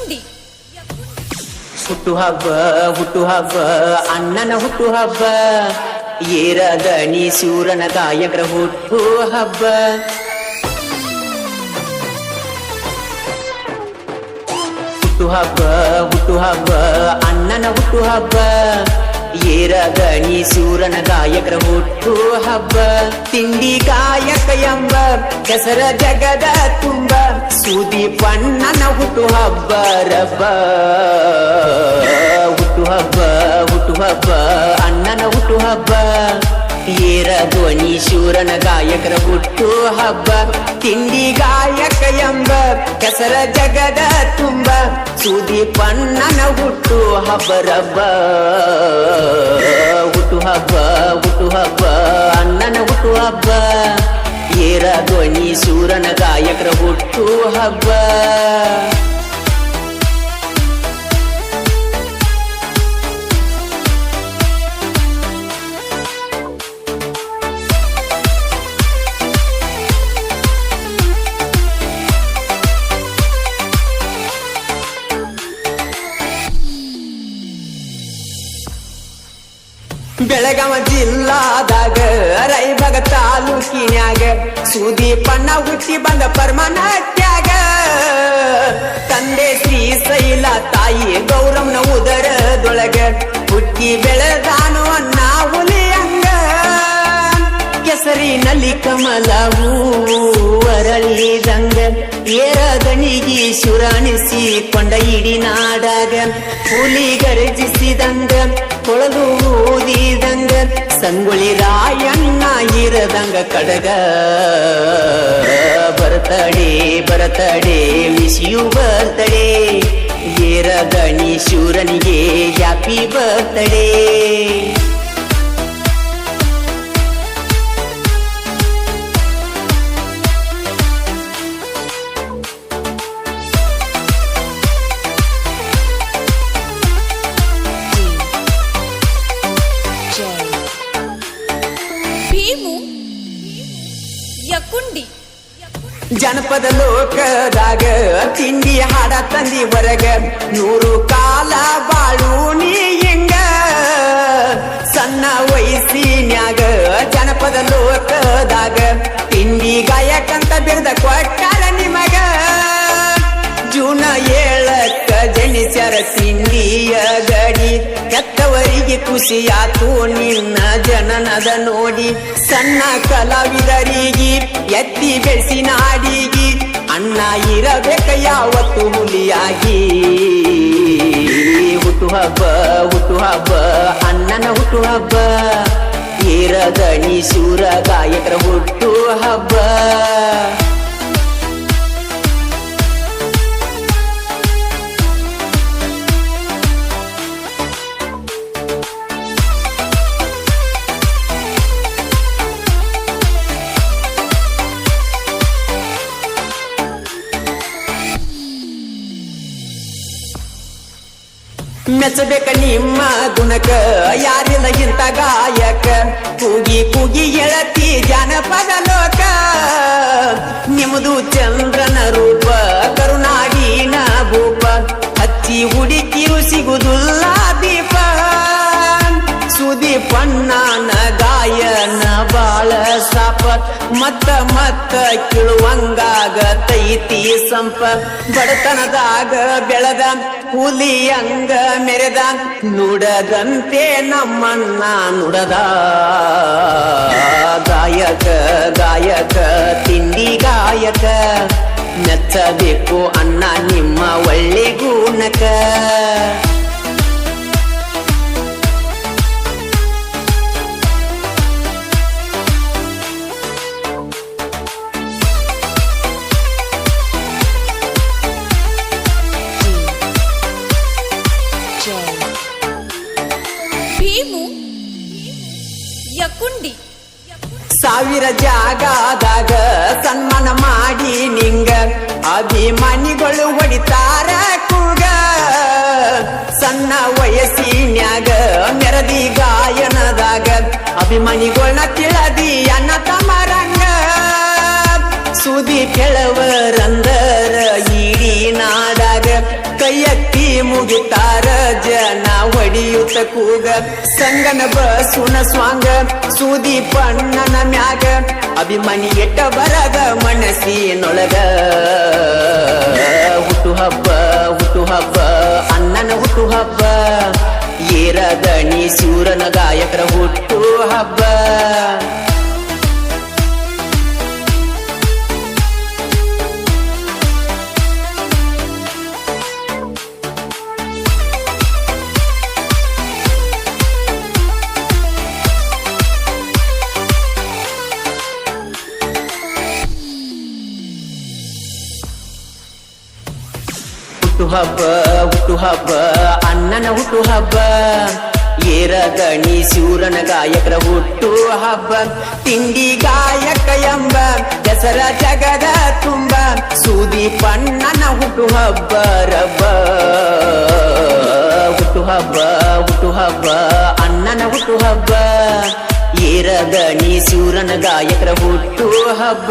ಯಕುಂಡಿ ಹುಟ್ಟುಹಬ್ಬ ಅಣ್ಣನ ಹುಟ್ಟುಹಬ್ಬ ಏರದನಿ ಸೂರನ ಗಾಯಕರ ಹುಟ್ಟುಹಬ್ಬ ಹುಟ್ಟುಹಬ್ಬ ಅಣ್ಣನ ಹುಟ್ಟುಹಬ್ಬ ಏರದನಿ ಸೂರನ ಗಾಯಕರ ಹುಟ್ಟುಹಬ್ಬ ತಿಂಡಿ ಗಾಯಕ ಎಂಬ ಹೆಸರ ಜಗದ ತುಂಬ ಸುದೀಪಣ್ಣನ ಹುಟ್ಟುಹಬ್ಬ ರಬ್ಬ ಹುಟ್ಟುಹಬ್ಬ ಅಣ್ಣನ ಹುಟ್ಟುಹಬ್ಬ ಏರಧ್ವನಿ ಶೂರನ ಗಾಯಕರ ಹುಟ್ಟುಹಬ್ಬ ತಿಂಡಿ ಗಾಯಕ ಎಂಬ ಹೆಸರ ಜಗದ ತುಂಬ ಸುದೀಪಣ್ಣನ ಹುಟ್ಟುಹಬ್ಬ ರಬ್ಬ ಹುಟ್ಟುಹಬ್ಬ ಅಣ್ಣನ ಹುಟ್ಟುಹಬ್ಬ ಏರಧ್ವನಿ ಶೂರನ ಗಾಯಕರ ಹುಟ್ಟುಹಬ್ಬ ಬೆಳಗಾವ ಜಿಲ್ಲಾದಾಗ ರಾಯಬಾಗ ತಾಲೂಕಿನ್ಯಾಗ ಸುದೀಪಣ್ಣ ಹುಟ್ಟಿ ಬಂದ ಪರಮನಟ್ಯಾಗ ತಂದೆ ಶ್ರೀಶೈಲ ತಾಯಿ ಗೌರಮ್ಮನ ಉದರದೊಳಗ ಹುಟ್ಟಿ ಬೆಳೆದಾನು ಅಣ್ಣ ಹುಲಿಯಂಗ ಕೆಸರಿನಲ್ಲಿ ಕಮಲ ಅರಳಿದಂಗ ಏರದಣಿಗಿ ಶುರಾಣಿಸಿಕೊಂಡ ಇಡಿ ನಾಡಾಗ ಹುಲಿ ಗರ್ಜಿಸಿದಂಗ ಕೊಳಲು ಊದಿದಂಗ ಸಂಗೊಳ್ಳಿ ರಾಯಣ್ಣ ಇರದಂಗ ಕಡಗ ಬರ್ತಡೆ ವಿಶಿಯು ಬರ್ತಡೆ ಏರದಣಿ ಶೂರನಿಗೆ ಹ್ಯಾಪಿ ಬರ್ತಡೆ ಯಕುಂಡಿ ಜನಪದ ಲೋಕದಾಗ ತಿಂಡಿ ಹಾಡ ತಂದಿ ಹೊರಗ 100 ಕಾಲ ಬಾಳು ನೀ ಹೆಂಗ ಸಣ್ಣ ವಯಸ್ಸಿನ್ಯಾಗ ಜನಪದ ಲೋಕದಾಗ ತಿಂಡಿ ಗಾಯಕಂತ ಬಿರ್ದ ಕೊಟ್ಟಾರ ನಿಮಗ ಜೂನ 7ಕ್ಕ ಜನಿಸ್ಯಾರ ತಿಂಡಿಯ ಗಡಿ ಕೆತ್ತವರಿಗೆ ಖುಷಿಯಾತು ನಿನ್ನ ಜನನದ ನೋಡಿ ಸಣ್ಣ ಕಲಾವಿದರಿಗೆ ಎತ್ತಿ ಬೆಳೆಸಿ ನಾಡಿಗಿ ಅಣ್ಣ ಇರಬೇಕ ಯಾವತ್ತು ಹುಲಿಯಾಗಿ ಹುಟ್ಟುಹಬ್ಬ ಅಣ್ಣನ ಹುಟ್ಟುಹಬ್ಬ ಏರದಣಿ ಶೂರ ಗಾಯಕರ ಹುಟ್ಟುಹಬ್ಬ ಮೆಚ್ಚಬೇಕ ನಿಮ್ಮ ಗುಣಕ ಯಾರಿಲ್ಲ ಇಂತ ಗಾಯಕ ಕೂಗಿ ಎಳತಿ ಜಾನಪದ ಲೋಕ ನಿಮ್ಮದು ಚಂದ್ರನ ರೂಪ ಕರುನಾಡಿನ ಭೂಪ ಹಚ್ಚಿ ಹುಡುಕಿರು ಸಿಗುದುಲ್ಲ ದೀಪ ಸುದೀಪಣ್ಣನ ಗಾಯನ ಬಾಳ ಸಾಪ ಮತ್ತ ಕಿಳುವಂಗಾಗತೈತಿ ಸಂಪ ಬಡತನದಾಗ ಬೆಳೆದ ಹುಲಿಯಂಗ ಮೆರೆದ ನುಡದಂತೆ ನಮ್ಮಣ್ಣ ನುಡದ ಗಾಯಕ ತಿಂಡಿ ಗಾಯಕ ಮೆಚ್ಚಬೇಕು ಅಣ್ಣ ನಿಮ್ಮ ಒಳ್ಳೆ ಗುಣಕ ಯಕುಂಡಿ ಸಾವಿರ ಜಾಗದಾಗ ಸನ್ಮಾನ ಮಾಡಿ ನಿಂಗ ಅಭಿಮಾನಿಗಳು ಹೊಡಿತಾರ ಕೂಗ ಸಣ್ಣ ವಯಸ್ಸಿನ್ಯಾಗ ಮೆರದಿ ಗಾಯನದಾಗ ಅಭಿಮಾನಿಗಳನ್ನ ತಿಳದಿ ಅನ್ನ ತಮರಂಗ ಸುದಿ ಕೆಳವರಂದರ ಇಡೀ ನಾಡಾಗ ಕೈಯ ಮುಗಿತಾರ ಜನ ಹೊಡಿಯುತ್ತ ಕೂಗ ಸಂಗನ ಬಸುನ ಸ್ವಾಂಗ ಸುದೀಪಣ್ಣನ ಮ್ಯಾಗ ಅಭಿಮಾನಿ ಎಟ್ಟ ಬರದ ಮನಸ್ಸಿನೊಳಗ ಹುಟ್ಟು ಹಬ್ಬ ಅಣ್ಣನ ಹುಟ್ಟು ಹಬ್ಬ ಏರದಣಿ ಸೂರನ ಗಾಯಕರ ಹುಟ್ಟು ಹಬ್ಬ ಹುಟ್ಟು ಹಬ್ಬ ಅಣ್ಣನ ಹುಟ್ಟು ಹಬ್ಬ ಏರದಣಿ ಸೂರನ ಗಾಯಕರ ಹುಟ್ಟು ಹಬ್ಬ ತಿಂಡಿ ಗಾಯಕ ಎಂಬ ಹೆಸರ ಜಗದ ತುಂಬ ಸುದೀಪಣ್ಣನ ಹುಟ್ಟು ಹಬ್ಬ ರಬ್ಬ ಹುಟ್ಟು ಹಬ್ಬ ಅಣ್ಣನ ಹುಟ್ಟು ಹಬ್ಬ ಏರದಣಿ ಸೂರನ ಗಾಯಕರ ಹುಟ್ಟು ಹಬ್ಬ